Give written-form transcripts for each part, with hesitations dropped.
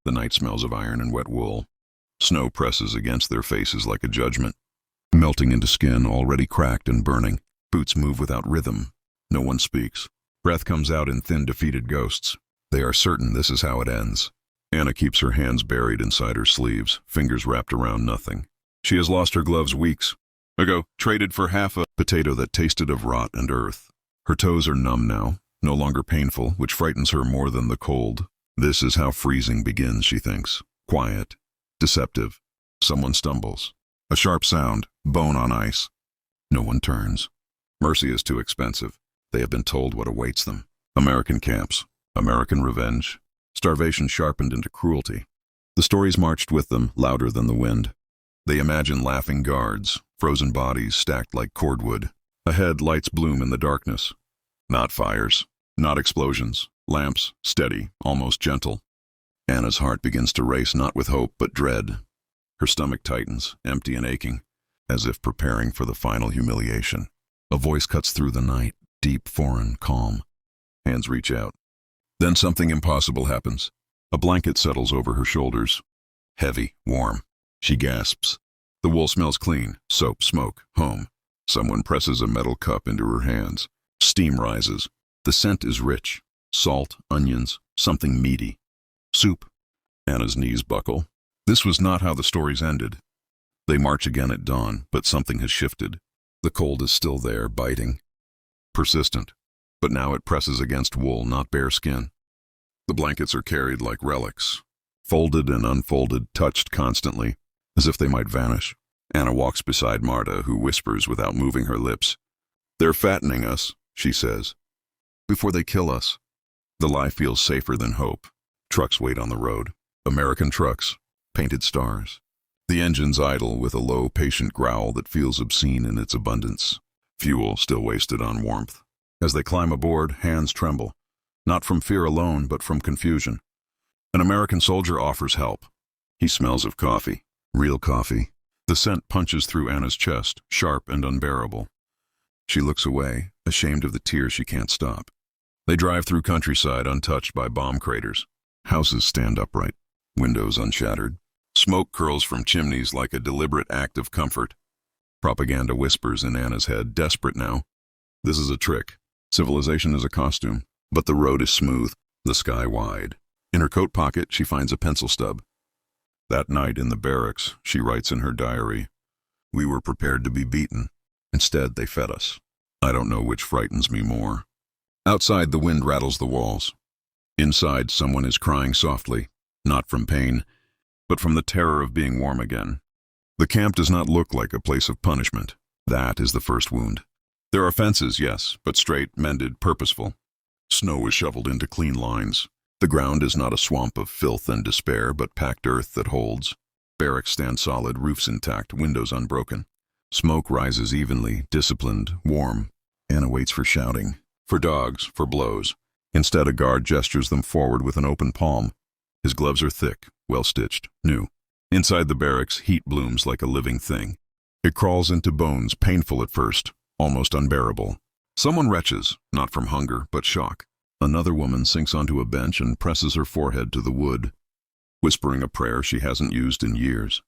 The night smells of iron and wet wool. Snow presses against their faces like a judgment, melting into skin already cracked and burning. Boots move without rhythm. No one speaks. Breath comes out in thin, defeated ghosts. They are certain this is how it ends. Anna keeps her hands buried inside her sleeves, fingers wrapped around nothing. She has lost her gloves weeks ago, traded for half a potato that tasted of rot and earth. Her toes are numb now, no longer painful, which frightens her more than the cold. This is how freezing begins, she thinks. Quiet, deceptive. Someone stumbles. A sharp sound, bone on ice. No one turns. Mercy is too expensive. They have been told what awaits them. American camps, American revenge, starvation sharpened into cruelty. The stories marched with them, louder than the wind. They imagine laughing guards, frozen bodies stacked like cordwood. Ahead, lights bloom in the darkness. Not fires, not explosions. Lamps, steady, almost gentle. Anna's heart begins to race, not with hope, but dread. Her stomach tightens, empty and aching, as if preparing for the final humiliation. A voice cuts through the night, deep, foreign, calm. Hands reach out. Then something impossible happens. A blanket settles over her shoulders. Heavy, warm. She gasps. The wool smells clean, soap, smoke, home. Someone presses a metal cup into her hands. Steam rises. The scent is rich. Salt, onions, something meaty. Soup. Anna's knees buckle. This was not how the stories ended. They march again at dawn, but something has shifted. The cold is still there, biting. Persistent. But now it presses against wool, not bare skin. The blankets are carried like relics. Folded and unfolded, touched constantly, as if they might vanish. Anna walks beside Marta, who whispers without moving her lips. "They're fattening us," she says. "Before they kill us." The lie feels safer than hope. Trucks wait on the road. American trucks. Painted stars. The engines idle with a low, patient growl that feels obscene in its abundance. Fuel still wasted on warmth. As they climb aboard, hands tremble. Not from fear alone, but from confusion. An American soldier offers help. He smells of coffee. Real coffee. The scent punches through Anna's chest, sharp and unbearable. She looks away, ashamed of the tears she can't stop. They drive through countryside untouched by bomb craters. Houses stand upright, windows unshattered. Smoke curls from chimneys like a deliberate act of comfort. Propaganda whispers in Anna's head, desperate now. This is a trick. Civilization is a costume, but the road is smooth, the sky wide. In her coat pocket, she finds a pencil stub. That night in the barracks, she writes in her diary, "We were prepared to be beaten. Instead, they fed us. I don't know which frightens me more." Outside, the wind rattles the walls. Inside, someone is crying softly, not from pain, but from the terror of being warm again. The camp does not look like a place of punishment. That is the first wound. There are fences, yes, but straight, mended, purposeful. Snow is shoveled into clean lines. The ground is not a swamp of filth and despair, but packed earth that holds. Barracks stand solid, roofs intact, windows unbroken. Smoke rises evenly, disciplined, warm. Anna waits for shouting, for dogs, for blows. Instead, a guard gestures them forward with an open palm. His gloves are thick, well-stitched, new. Inside the barracks, heat blooms like a living thing. It crawls into bones, painful at first, almost unbearable. Someone retches, not from hunger, but shock. Another woman sinks onto a bench and presses her forehead to the wood, whispering a prayer she hasn't used in years.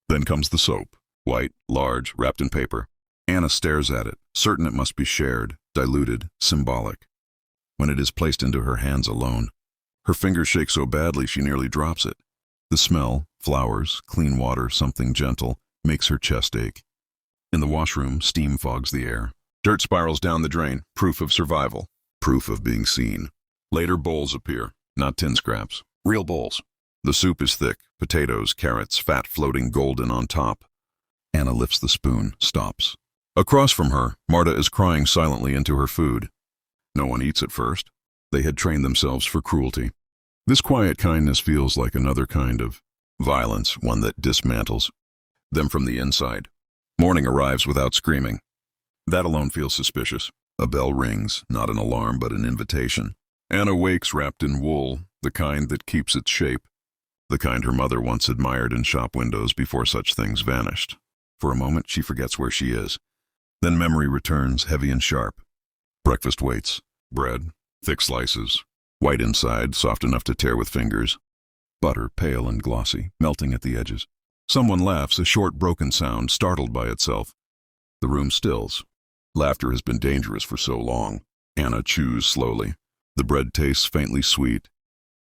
Then comes the soap, white, large, wrapped in paper. Anna stares at it, certain it must be shared, diluted, symbolic. When it is placed into her hands alone, her fingers shake so badly she nearly drops it. The smell, flowers, clean water, something gentle, makes her chest ache. In the washroom, steam fogs the air. Dirt spirals down the drain, proof of survival, proof of being seen. Later, bowls appear, not tin scraps, real bowls. The soup is thick, potatoes, carrots, fat floating golden on top. Anna lifts the spoon, stops. Across from her, Marta is crying silently into her food. No one eats at first. They had trained themselves for cruelty. This quiet kindness feels like another kind of violence, one that dismantles them from the inside. Morning arrives without screaming. That alone feels suspicious. A bell rings, not an alarm but an invitation. Anna wakes wrapped in wool, the kind that keeps its shape, the kind her mother once admired in shop windows before such things vanished. For a moment, she forgets where she is. Then memory returns, heavy and sharp. Breakfast waits. Bread, thick slices, white inside, soft enough to tear with fingers. butter pale and glossy, melting at the edges. Someone laughs, a short broken sound, startled by itself. The room stills. Laughter has been dangerous for so long. Anna chews slowly. The bread tastes faintly sweet.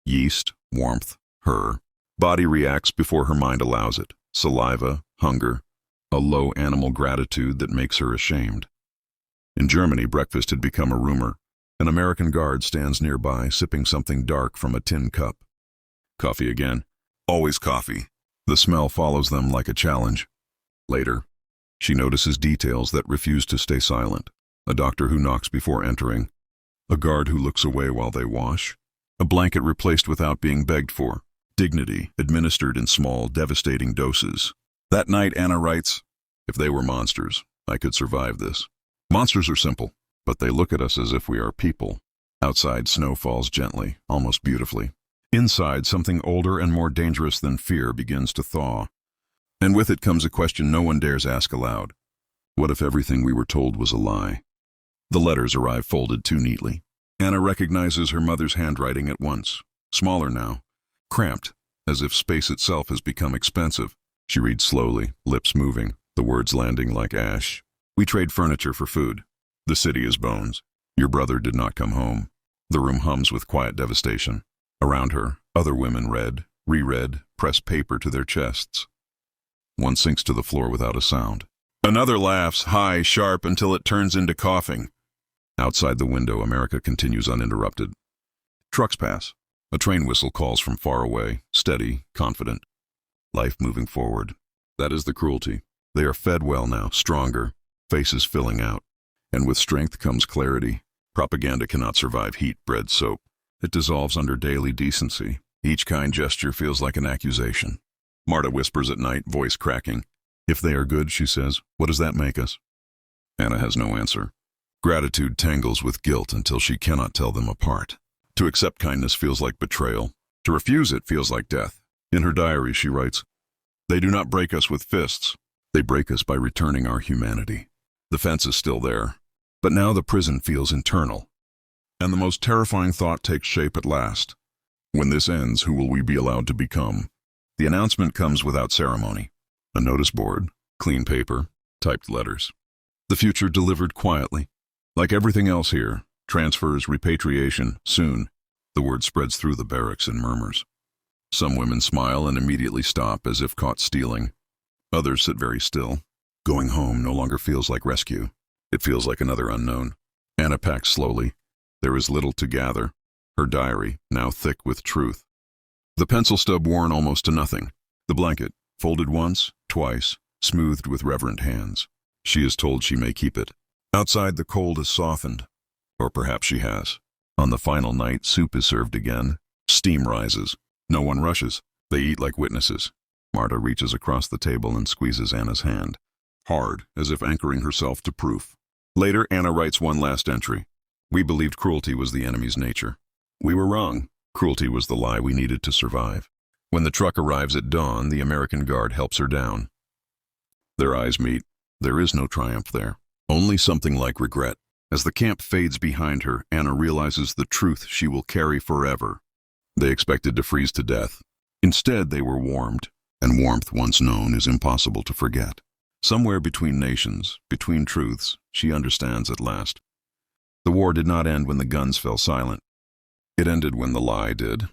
Yeast, warmth, her. Body reacts before her mind allows it. Saliva, hunger, a low animal gratitude that makes her ashamed. In Germany, breakfast had become a rumor. An American guard stands nearby, sipping something dark from a tin cup. Coffee again. Always coffee. The smell follows them like a challenge. Later, she notices details that refuse to stay silent. A doctor who knocks before entering. A guard who looks away while they wash. A blanket replaced without being begged for. Dignity administered in small, devastating doses. That night, Anna writes, "If they were monsters, I could survive this. Monsters are simple, but they look at us as if we are people." Outside, snow falls gently, almost beautifully. Inside, something older and more dangerous than fear begins to thaw. And with it comes a question no one dares ask aloud. What if everything we were told was a lie? The letters arrive folded too neatly. Anna recognizes her mother's handwriting at once. Smaller now, cramped, as if space itself has become expensive. She reads slowly, lips moving, the words landing like ash. "We trade furniture for food. The city is bones. Your brother did not come home." The room hums with quiet devastation. Around her, other women read, reread, press paper to their chests. One sinks to the floor without a sound. Another laughs, high, sharp, until it turns into coughing. Outside the window, America continues uninterrupted. Trucks pass. A train whistle calls from far away, steady, confident. Life moving forward. That is the cruelty. They are fed well now, stronger, faces filling out. And with strength comes clarity. Propaganda cannot survive heat, bread, soap. It dissolves under daily decency. Each kind gesture feels like an accusation. Marta whispers at night, voice cracking. "If they are good," she says, "what does that make us?" Anna has no answer. Gratitude tangles with guilt until she cannot tell them apart. To accept kindness feels like betrayal. To refuse it feels like death. In her diary, she writes, "They do not break us with fists. They break us by returning our humanity." The fence is still there, but now the prison feels internal. And the most terrifying thought takes shape at last. When this ends, who will we be allowed to become? The announcement comes without ceremony. A notice board, clean paper, typed letters. The future delivered quietly. Like everything else here, transfers, repatriation, soon. The word spreads through the barracks in murmurs. Some women smile and immediately stop as if caught stealing. Others sit very still. Going home no longer feels like rescue. It feels like another unknown. Anna packs slowly. There is little to gather. Her diary, now thick with truth. The pencil stub worn almost to nothing. The blanket, folded once, twice, smoothed with reverent hands. She is told she may keep it. Outside, the cold has softened. Or perhaps she has. On the final night, soup is served again. Steam rises. No one rushes. They eat like witnesses. Marta reaches across the table and squeezes Anna's hand. Hard, as if anchoring herself to proof. Later, Anna writes one last entry. "We believed cruelty was the enemy's nature. We were wrong. Cruelty was the lie we needed to survive." When the truck arrives at dawn, the American guard helps her down. Their eyes meet. There is no triumph there. Only something like regret. As the camp fades behind her, Anna realizes the truth she will carry forever. They expected to freeze to death. Instead, they were warmed. And warmth, once known, is impossible to forget. Somewhere between nations, between truths, she understands at last. The war did not end when the guns fell silent. It ended when the lie did.